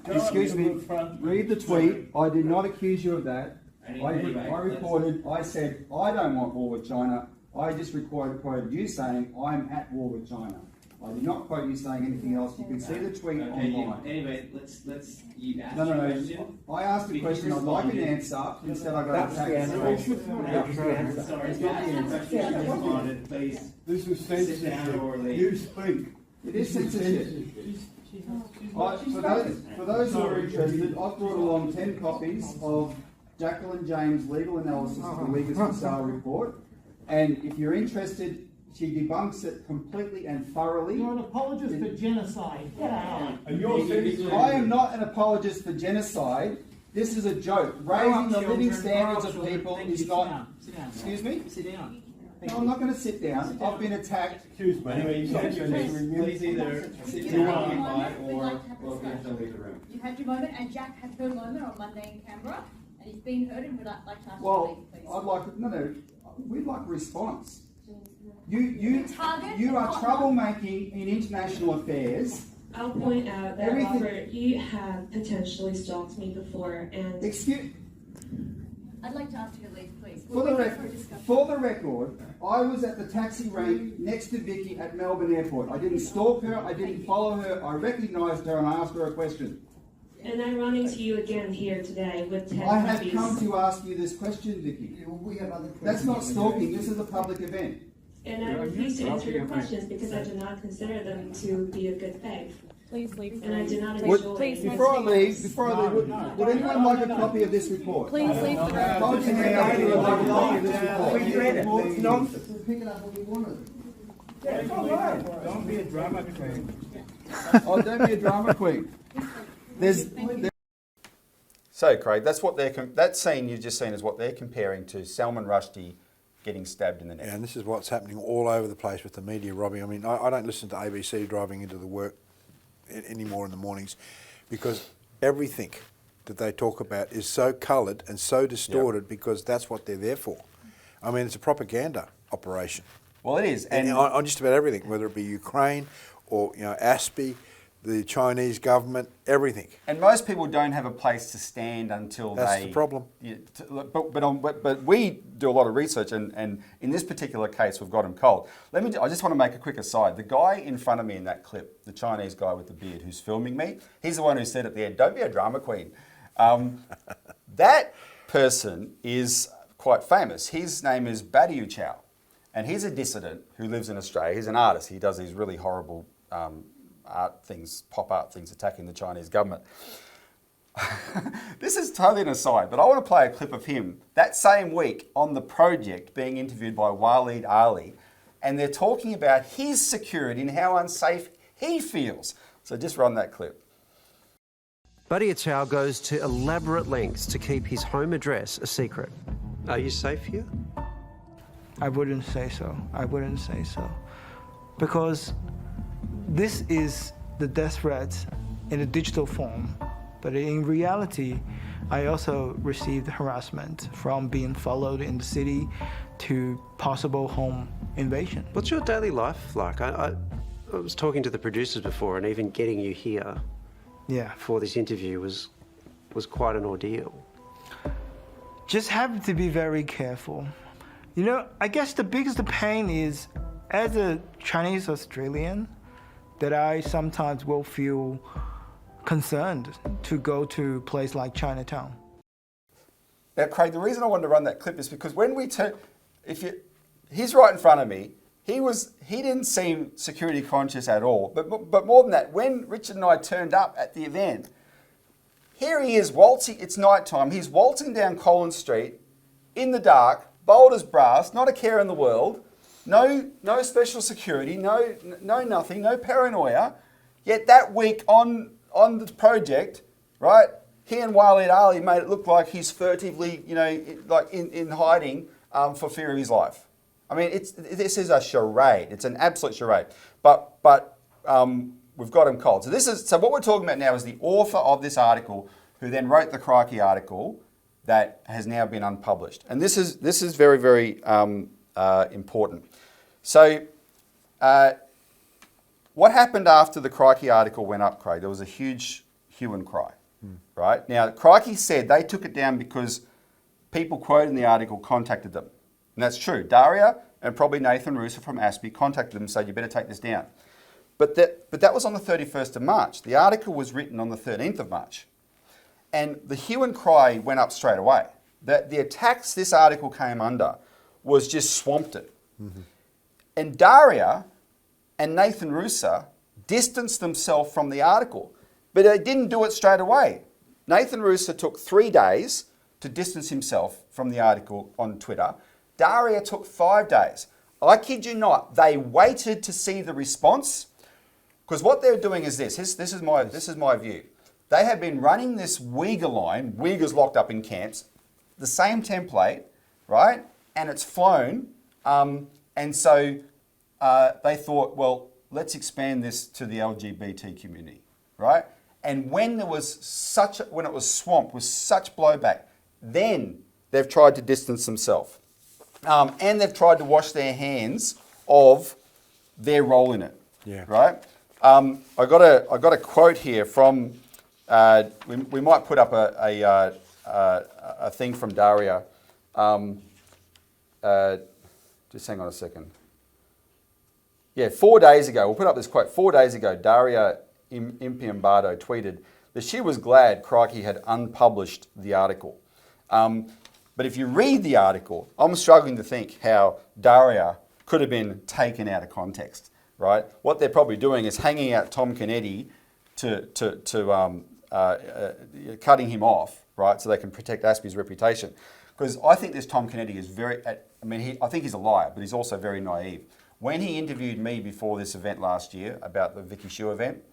Excuse me. Read the tweet. I did not accuse you of that. I reported. I said I don't want war with China. I just quoted you saying I'm at war with China. I did not quote you saying anything else. You can see the tweet online. Anyway, let's you ask No. question. I asked a question. I'd like an answer. Instead, I got attacked. Sorry, you asked a question. Responded. Please This is sit down censorship. or leave. You speak. It is censorship. For those who are interested, I've brought along 10 copies of Jacqueline James' legal analysis of the weakest for sale report. And if you're interested, she debunks it completely and thoroughly. You're an apologist for genocide. Get out. And you're censoring. I am not an apologist for genocide. This is a joke. Raising the living standards of people is not... Sit down. Excuse me? Sit down. No, I'm not going to sit down. I've been attacked. Excuse me. Anyway, you said please either sit down or we'll have to leave the room. You had your moment, and Jack had her moment on Monday in Canberra, and he's been heard, and would like to ask you to Well, leave, please. I'd like... No. We'd like a response. You are troublemaking in international affairs. I'll point out that Robert, you have potentially stalked me before, and I'd like to ask you to leave, please. For the record, I was at the taxi rank next to Vicky at Melbourne Airport. I didn't stalk her, I didn't follow her, I recognised her and I asked her a question. And I'm running to you again here today with 10 I have copies. come to ask you this question, Vicky. That's not stalking, this is a public event. And I refuse to answer your questions because I do not consider them to be of good faith. Please leave. And I do not Would, enjoy before I leave, would anyone like a copy of this report? Please leave the room. Hold your hand up if you would like a copy of this report. We read it. It's nonsense. Don't be a drama queen. Oh, don't be a drama queen. So, Craig, that's what that scene you've just seen is what they're comparing to Salman Rushdie getting stabbed in the neck. Yeah, and this is what's happening all over the place with the media robbing. I mean, I don't listen to ABC driving into the work anymore in the mornings because everything that they talk about is so coloured and so distorted because that's what they're there for. I mean, it's a propaganda operation. Well, it is. And on just about everything, whether it be Ukraine or, ASPI, the Chinese government, everything. And most people don't have a place to stand until That's the problem. Yeah, but we do a lot of research, and in this particular case, we've got him cold. I just want to make a quick aside. The guy in front of me in that clip, the Chinese guy with the beard who's filming me, he's the one who said at the end, "Don't be a drama queen." That person is quite famous. His name is Badiou Chow, and he's a dissident who lives in Australia. He's an artist. He does these really horrible art things, pop art things attacking the Chinese government. This is totally an aside, but I want to play a clip of him that same week on The Project being interviewed by Waleed Ali, and they're talking about his security and how unsafe he feels. So just run that clip. Buddy Atau goes to elaborate lengths to keep his home address a secret. Are you safe here? I wouldn't say so. I wouldn't say so. Because this is the death threats in a digital form. But in reality, I also received harassment from being followed in the city to possible home invasion. What's your daily life like? I was talking to the producers before, and even getting you here for this interview was quite an ordeal. Just have to be very careful. You know, I guess the biggest pain is, as a Chinese Australian, that I sometimes will feel concerned to go to a place like Chinatown. Now, Craig, the reason I wanted to run that clip is because when we he's right in front of me. He didn't seem security conscious at all. But more than that, when Richard and I turned up at the event, here he is waltzing. It's night time. He's waltzing down Collins Street in the dark, bold as brass, not a care in the world. No special security. No nothing. No paranoia. Yet that week on the project, right? He and Waleed Ali made it look like he's furtively, like in hiding for fear of his life. I mean, this is a charade. It's an absolute charade. But we've got him cold. So what we're talking about now is the author of this article, who then wrote the Crikey article that has now been unpublished. And this is very, very important. So what happened after the Crikey article went up, Craig? There was a huge hue and cry, right? Now, Crikey said they took it down because people quoted in the article contacted them. And that's true. Daria and probably Nathan Rusa from ASPI contacted them and said, you better take this down. But that was on the 31st of March. The article was written on the 13th of March. And the hue and cry went up straight away. The attacks this article came under was just swamped it. Mm-hmm. And Daria and Nathan Rusa distanced themselves from the article, but they didn't do it straight away. Nathan Rusa took 3 days to distance himself from the article on Twitter. Daria took 5 days. I kid you not, they waited to see the response, because what they're doing is this is my view. They have been running this Uyghur line, Uyghurs locked up in camps, the same template, right? And it's flown. And so they thought, well, let's expand this to the LGBT community, right? And when it was swamped with such blowback, then they've tried to distance themselves. And they've tried to wash their hands of their role in it, right? I got a quote here from, we might put up a thing from Daria. Just hang on a second. Yeah, 4 days ago, we'll put up this quote. 4 days ago, Daria Impiambardo tweeted that she was glad Crikey had unpublished the article. But if you read the article, I'm struggling to think how Daria could have been taken out of context, right? What they're probably doing is hanging out Tom Kennedy cutting him off, right, so they can protect ASPI's reputation. Because I think this Tom Kennedy is I think he's a liar, but he's also very naive. When he interviewed me before this event last year about the Vicky Xu event,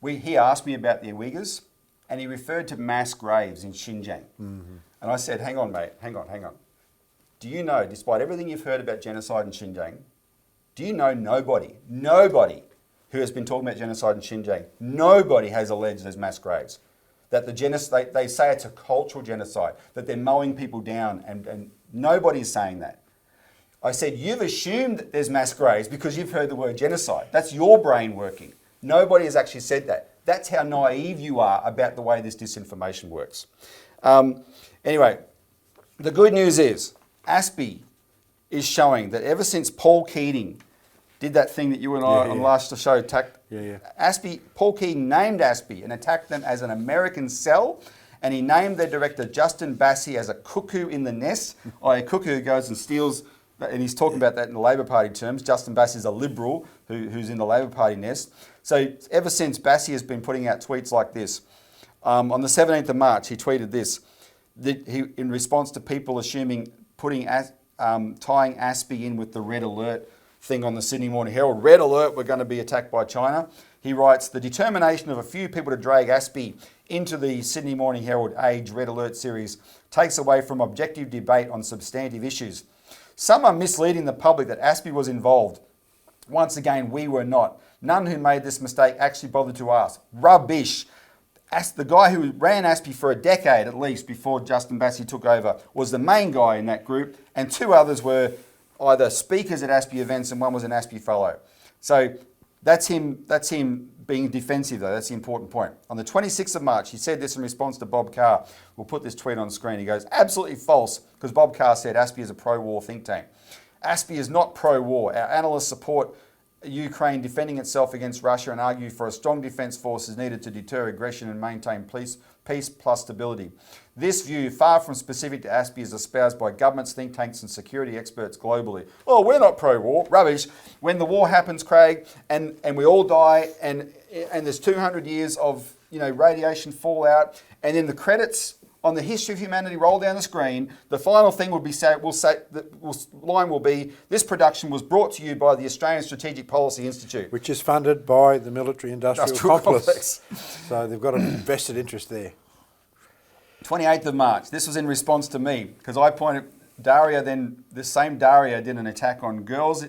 he asked me about the Uyghurs, and he referred to mass graves in Xinjiang. Mm-hmm. And I said, hang on, mate, hang on. Do you know, despite everything you've heard about genocide in Xinjiang, do you know nobody who has been talking about genocide in Xinjiang, nobody has alleged there's mass graves? That they say it's a cultural genocide, that they're mowing people down, and nobody's saying that. I said, you've assumed that there's mass graves because you've heard the word genocide. That's your brain working. Nobody has actually said that. That's how naive you are about the way this disinformation works. Anyway, the good news is ASPI is showing that ever since Paul Keating did that thing that you and I on last show attacked, ASPI, Paul Keating named ASPI and attacked them as an American cell, and he named their director Justin Bassey as a cuckoo in the nest, a cuckoo who goes and steals, and he's talking about that in the Labor Party terms. Justin Bassey is a Liberal who's in the Labor Party nest. So ever since, Bassey has been putting out tweets like this. On the 17th of March, he tweeted this. In response to people assuming tying ASPI in with the red alert thing on the Sydney Morning Herald. Red alert, we're going to be attacked by China. He writes, the determination of a few people to drag ASPI into the Sydney Morning Herald Age Red Alert series takes away from objective debate on substantive issues. Some are misleading the public that ASPI was involved. Once again, we were not. None who made this mistake actually bothered to ask. Rubbish. The guy who ran ASPI for a decade at least before Justin Bassey took over was the main guy in that group, and two others were either speakers at ASPI events and one was an ASPI fellow. So that's him being defensive though, that's the important point. On the 26th of March, he said this in response to Bob Carr. We'll put this tweet on screen. He goes, absolutely false, because Bob Carr said ASPI is a pro-war think tank. ASPI is not pro-war. Our analysts support Ukraine defending itself against Russia and argue for a strong defence force is needed to deter aggression and maintain peace plus stability. This view, far from specific to ASPI, is espoused by governments, think tanks and security experts globally. Oh, we're not pro-war. Rubbish. When the war happens, Craig, and we all die, and there's 200 years of radiation fallout, and then the credits on the history of humanity roll down the screen, the final thing will be line will be, this production was brought to you by the Australian Strategic Policy Institute. Which is funded by the military industrial complex. So they've got a vested interest there. 28th of March, this was in response to me, because I pointed, this same Daria did an attack on girls,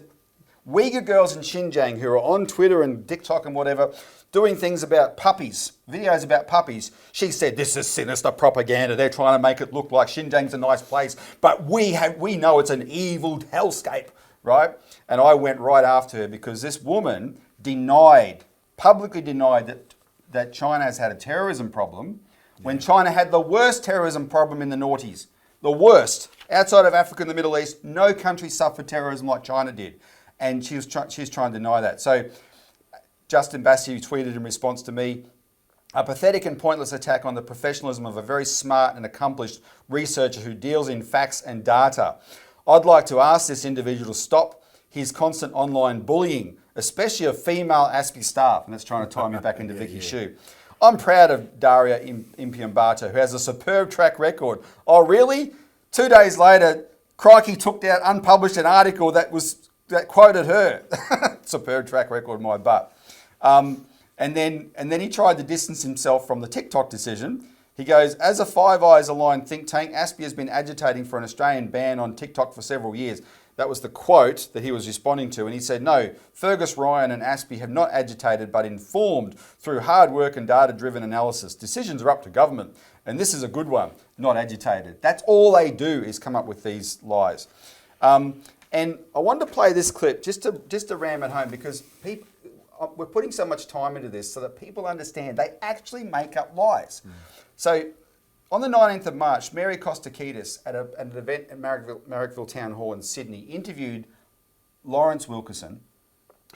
Uyghur girls in Xinjiang who are on Twitter and TikTok and whatever, doing things about puppies, videos about puppies. She said, this is sinister propaganda. They're trying to make it look like Xinjiang's a nice place, but we know it's an evil hellscape, right? And I went right after her because this woman publicly denied that China has had a terrorism problem when China had the worst terrorism problem in the noughties. The worst. Outside of Africa and the Middle East, no country suffered terrorism like China did. And she's trying to deny that. So Justin Bassey tweeted in response to me, a pathetic and pointless attack on the professionalism of a very smart and accomplished researcher who deals in facts and data. I'd like to ask this individual to stop his constant online bullying, especially of female ASPI staff. And that's trying to tie me back into Vicky's shoe. I'm proud of Daria Impiambata, who has a superb track record. Oh, really? 2 days later, Crikey took down, unpublished an article that quoted her. Superb track record, my butt. And then he tried to distance himself from the TikTok decision. He goes, as a Five Eyes aligned think tank, ASPI has been agitating for an Australian ban on TikTok for several years. That was the quote that he was responding to. And he said, no, Fergus Ryan and ASPI have not agitated, but informed through hard work and data-driven analysis. Decisions are up to government. And this is a good one, not agitated. That's all they do is come up with these lies. And I wanted to play this clip just to ram it home because we're putting so much time into this so that people understand they actually make up lies. So on the 19th of March, Mary Kostakidis at an event at Marrickville Town Hall in Sydney interviewed Lawrence Wilkerson,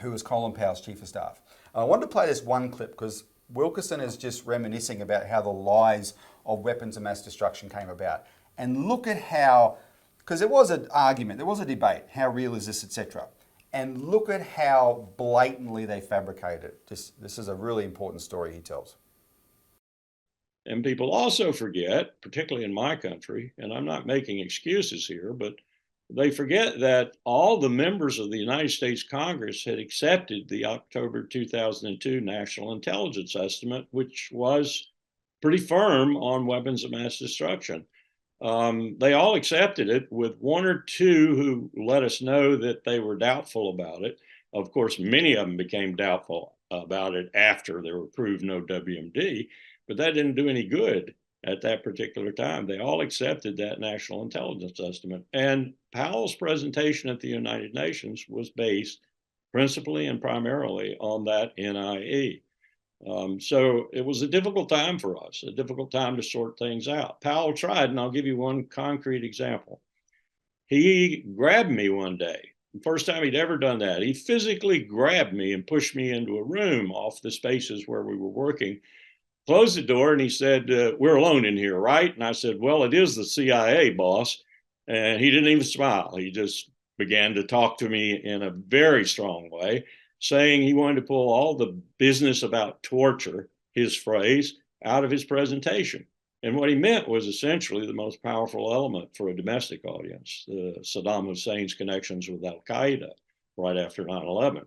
who was Colin Powell's Chief of Staff. I wanted to play this one clip because Wilkerson is just reminiscing about how the lies of weapons of mass destruction came about. And look at how, because there was an argument, there was a debate, how real is this, etc. And look at how blatantly they fabricated it. This is a really important story he tells. And people also forget, particularly in my country, and I'm not making excuses here, but they forget that all the members of the United States Congress had accepted the October 2002 National Intelligence Estimate, which was pretty firm on weapons of mass destruction. They all accepted it, with one or two who let us know that they were doubtful about it. Of course, many of them became doubtful about it after there were proved no WMD, but that didn't do any good at that particular time. They all accepted that National Intelligence Estimate. And Powell's presentation at the United Nations was based principally and primarily on that NIE. So it was a difficult time for us, a difficult time to sort things out. Powell tried, and I'll give you one concrete example. He grabbed me one day, the first time he'd ever done that. He physically grabbed me and pushed me into a room off the spaces where we were working, closed the door, and he said, we're alone in here, right? And I said, well, it is the CIA, boss. And he didn't even smile. He just began to talk to me in a very strong way, saying he wanted to pull all the business about torture, his phrase, out of his presentation. And what he meant was essentially the most powerful element for a domestic audience, Saddam Hussein's connections with al-Qaeda right after 9/11.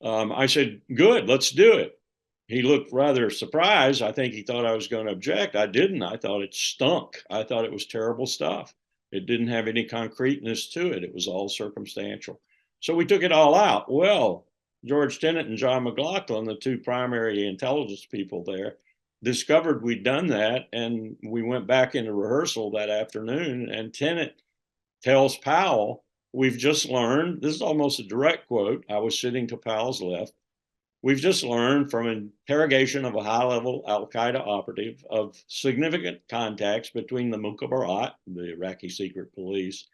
I said, good, let's do it. He looked rather surprised. I think he thought I was going to object. I didn't. I thought it stunk. I thought it was terrible stuff. It didn't have any concreteness to it. It was all circumstantial. So we took it all out. Well, George Tenet and John McLaughlin, the two primary intelligence people there, discovered we'd done that, and we went back into rehearsal that afternoon, and Tenet tells Powell, we've just learned, this is almost a direct quote, I was sitting to Powell's left, we've just learned from interrogation of a high-level al-Qaeda operative of significant contacts between the Mukhabarat, the Iraqi secret police,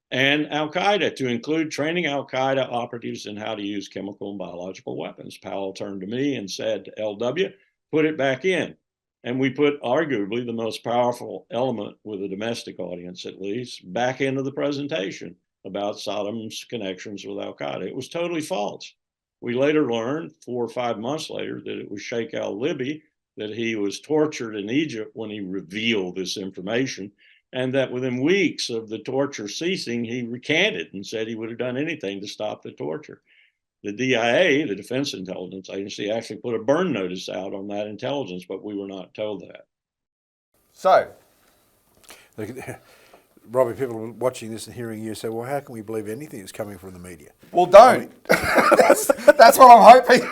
and al-Qaeda, to include training al-Qaeda operatives in how to use chemical and biological weapons. Powell turned to me and said, LW, put it back in. And we put arguably the most powerful element with a domestic audience, at least, back into the presentation about Saddam's connections with al-Qaeda. It was totally false. We later learned, 4 or 5 months later, that it was Sheikh al-Libi, that he was tortured in Egypt when he revealed this information, and that within weeks of the torture ceasing, he recanted and said he would have done anything to stop the torture. The DIA, the Defense Intelligence Agency, actually put a burn notice out on that intelligence, but we were not told that. So, Robbie, people watching this and hearing you say, well, how can we believe anything that's coming from the media? Well, don't. That's what I'm hoping.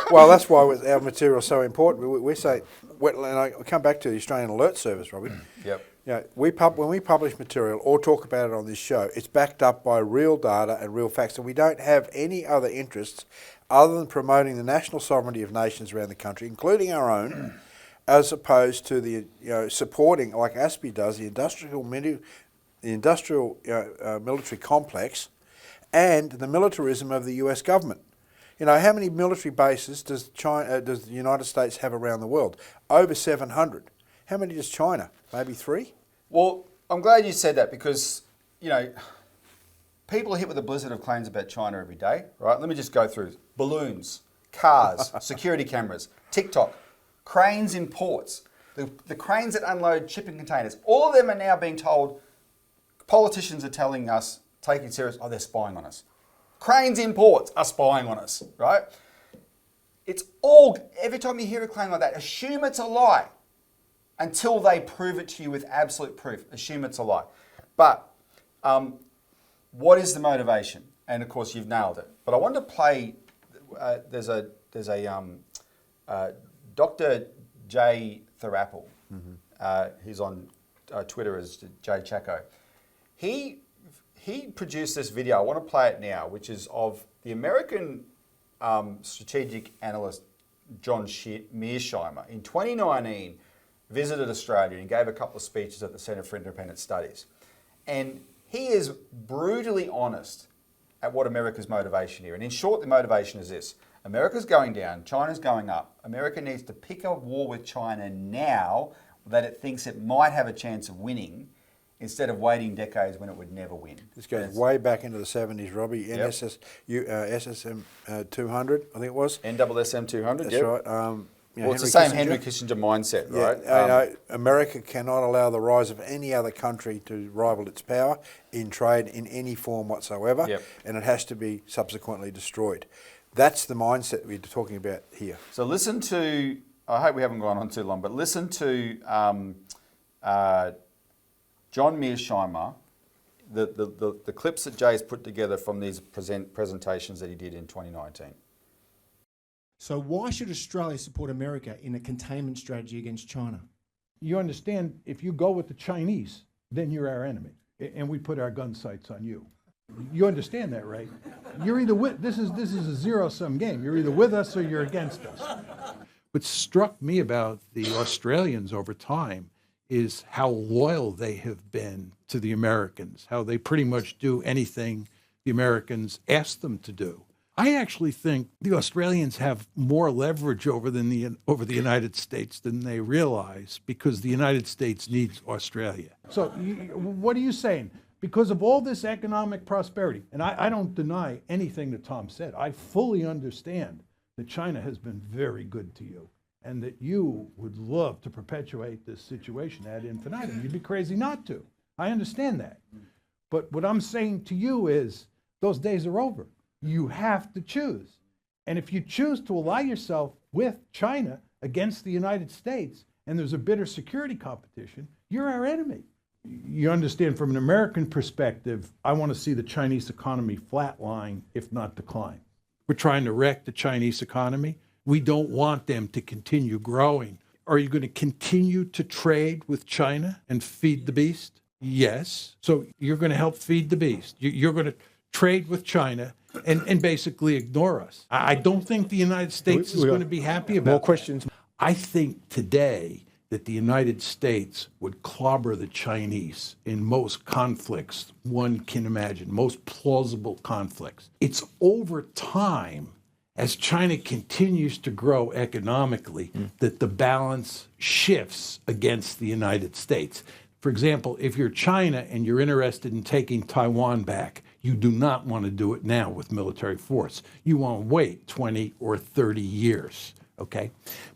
Well, that's why our material is so important. We say, and I come back to the Australian Alert Service, Robbie. Yep. You know, when we publish material or talk about it on this show, it's backed up by real data and real facts, and we don't have any other interests other than promoting the national sovereignty of nations around the country, including our own, as opposed to the supporting, like ASPI does, the industrial military complex and the militarism of the US government. You know, how many military bases does the United States have around the world? Over 700. How many does China? Maybe 3? Well, I'm glad you said that because, you know, people are hit with a blizzard of claims about China every day, right? Let me just go through. Balloons, cars, security cameras, TikTok, cranes in ports, the cranes that unload shipping containers. All of them are now being told, politicians are telling us, taking it serious, oh, they're spying on us. Cranes in ports are spying on us, right? It's all, every time you hear a claim like that, assume it's a lie. Until they prove it to you with absolute proof, assume it's a lie. But what is the motivation? And of course, you've nailed it. But I want to play. There's a Dr. Jay Therapple. He's on Twitter as Jay Chaco. He produced this video. I want to play it now, which is of the American strategic analyst John Mearsheimer in 2019. Visited Australia and gave a couple of speeches at the Centre for Independent Studies. And he is brutally honest at what America's motivation here. And in short, the motivation is this. America's going down, China's going up. America needs to pick a war with China now that it thinks it might have a chance of winning instead of waiting decades when it would never win. This goes way back into the 70s, Robbie. Yep. SSM 200, I think it was. NSSM 200, That's right. Well, it's the same Henry Kissinger mindset, right? America cannot allow the rise of any other country to rival its power in trade in any form whatsoever, and it has to be subsequently destroyed. That's the mindset we're talking about here. So listen to, I hope we haven't gone on too long, but listen to John Mearsheimer, the clips that Jay's put together from these presentations that he did in 2019. So why should Australia support America in a containment strategy against China? You understand, if you go with the Chinese, then you're our enemy, and we put our gun sights on you. You understand that, right? You're either with, this is a zero-sum game. You're either with us or you're against us. What struck me about the Australians over time is how loyal they have been to the Americans, how they pretty much do anything the Americans ask them to do. I actually think the Australians have more leverage over the United States than they realize because the United States needs Australia. So what are you saying? Because of all this economic prosperity, and I don't deny anything that Tom said. I fully understand that China has been very good to you. and that you would love to perpetuate this situation ad infinitum. You'd be crazy not to. I understand that. But what I'm saying to you is those days are over. You have to choose. And if you choose to ally yourself with China against the United States, and there's a bitter security competition, you're our enemy. You understand, from an American perspective, I want to see the Chinese economy flatline, if not decline. We're trying to wreck the Chinese economy. We don't want them to continue growing. Are you going to continue to trade with China and feed the beast? Yes. So you're going to help feed the beast. You're going to trade with China and basically ignore us. I don't think the United States is going to be happy about more questions. that. I think today that the United States would clobber the Chinese in most conflicts one can imagine, most plausible conflicts. It's over time, as China continues to grow economically, that the balance shifts against the United States. For example, if you're China and you're interested in taking Taiwan back, you do not want to do it now with military force. You want to wait 20 or 30 years, okay?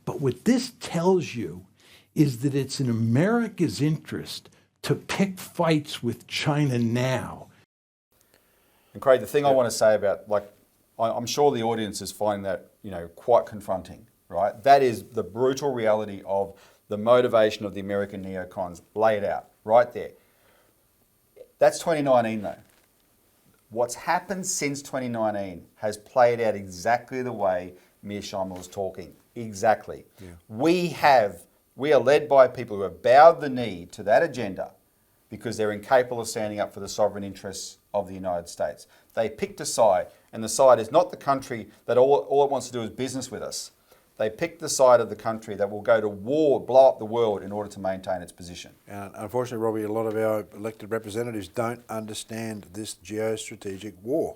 But what this tells you is that it's in America's interest to pick fights with China now. And Craig, the thing I want to say about, I'm sure the audience is finding that, quite confronting, right? That is the brutal reality of the motivation of the American neocons laid out right there. That's 2019 though. What's happened since 2019 has played out exactly the way Mearsheimer was talking. Exactly. Yeah. We are led by people who have bowed the knee to that agenda because they're incapable of standing up for the sovereign interests of the United States. They picked a side, and the side is not the country that all it wants to do is business with us. They picked the side of the country that will go to war, blow up the world in order to maintain its position. And unfortunately, Robbie, a lot of our elected representatives don't understand this geostrategic war.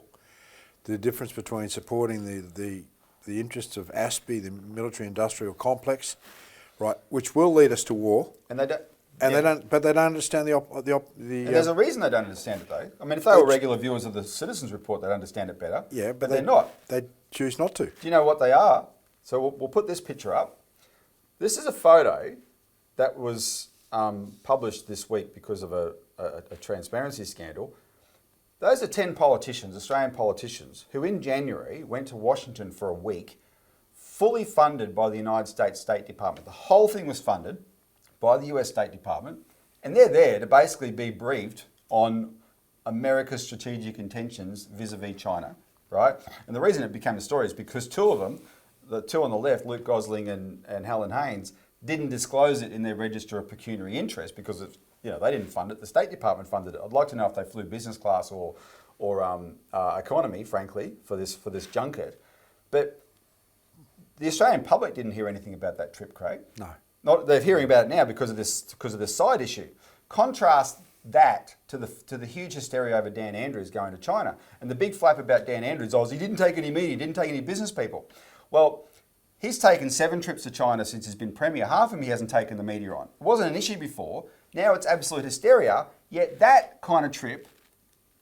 The difference between supporting the interests of ASPI, the military-industrial complex, right, which will lead us to war. And they don't. And but they don't understand and there's a reason they don't understand it, though. I mean, if they were regular viewers of the Citizens Report, they'd understand it better. Yeah, but they're not. They choose not to. Do you know what they are? So we'll put this picture up. This is a photo that was published this week because of a transparency scandal. Those are 10 politicians, Australian politicians, who in January went to Washington for a week, fully funded by the United States State Department. The whole thing was funded by the US State Department, and they're there to basically be briefed on America's strategic intentions vis-a-vis China, right? And the reason it became a story is because two of them, the two on the left, Luke Gosling and Helen Haynes, didn't disclose it in their register of pecuniary interest because they didn't fund it. The State Department funded it. I'd like to know if they flew business class or economy, frankly, for this junket. But the Australian public didn't hear anything about that trip, Craig. No. They're hearing about it now because of this side issue. Contrast that to the huge hysteria over Dan Andrews going to China. And the big flap about Dan Andrews was he didn't take any media, he didn't take any business people. Well, he's taken 7 trips to China since he's been Premier. Half of them he hasn't taken the media on. It wasn't an issue before. Now it's absolute hysteria. Yet that kind of trip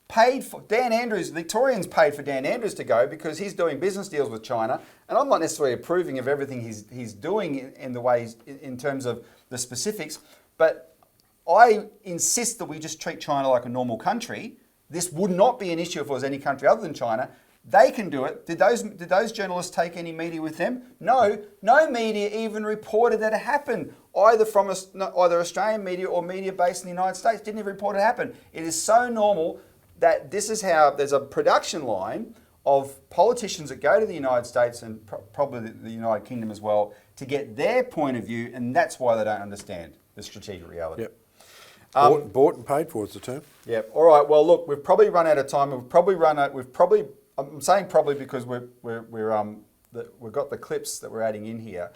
paid for Dan Andrews, Victorians paid for Dan Andrews to go because he's doing business deals with China. And I'm not necessarily approving of everything he's doing in the ways, in terms of the specifics, but I insist that we just treat China like a normal country. This would not be an issue if it was any country other than China. They can do it. Did those journalists take any media with them? No media even reported that it happened. Either Australian media or media based in the United States didn't even report it happened. It is so normal that this is how there's a production line of politicians that go to the United States and probably the United Kingdom as well to get their point of view, and that's why they don't understand the strategic reality. Yep. Bought and paid for is the term. Yep. All right. Well, look, we've probably run out of time. I'm saying probably because we've got the clips that we're adding in here.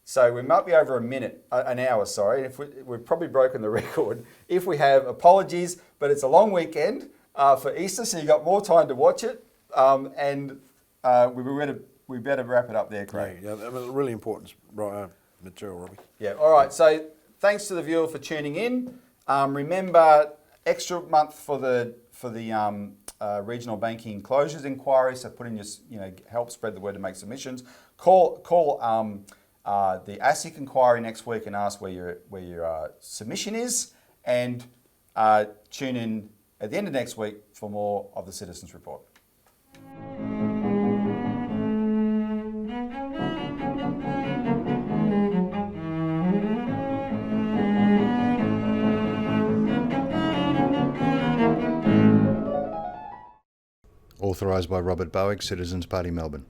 So we might be over an hour, sorry. If we've probably broken the record. If we have, apologies, but it's a long weekend for Easter, so you've got more time to watch it. We better wrap it up there, Craig. Yeah, really important material, Robbie. Yeah, all right. So thanks to the viewer for tuning in. Remember, extra month for the regional banking closures inquiry. So put in your, help spread the word to make submissions. Call the ASIC inquiry next week and ask where your submission is, and tune in at the end of next week for more of the Citizens Report. Authorised by Robert Barwick, Citizens Party, Melbourne.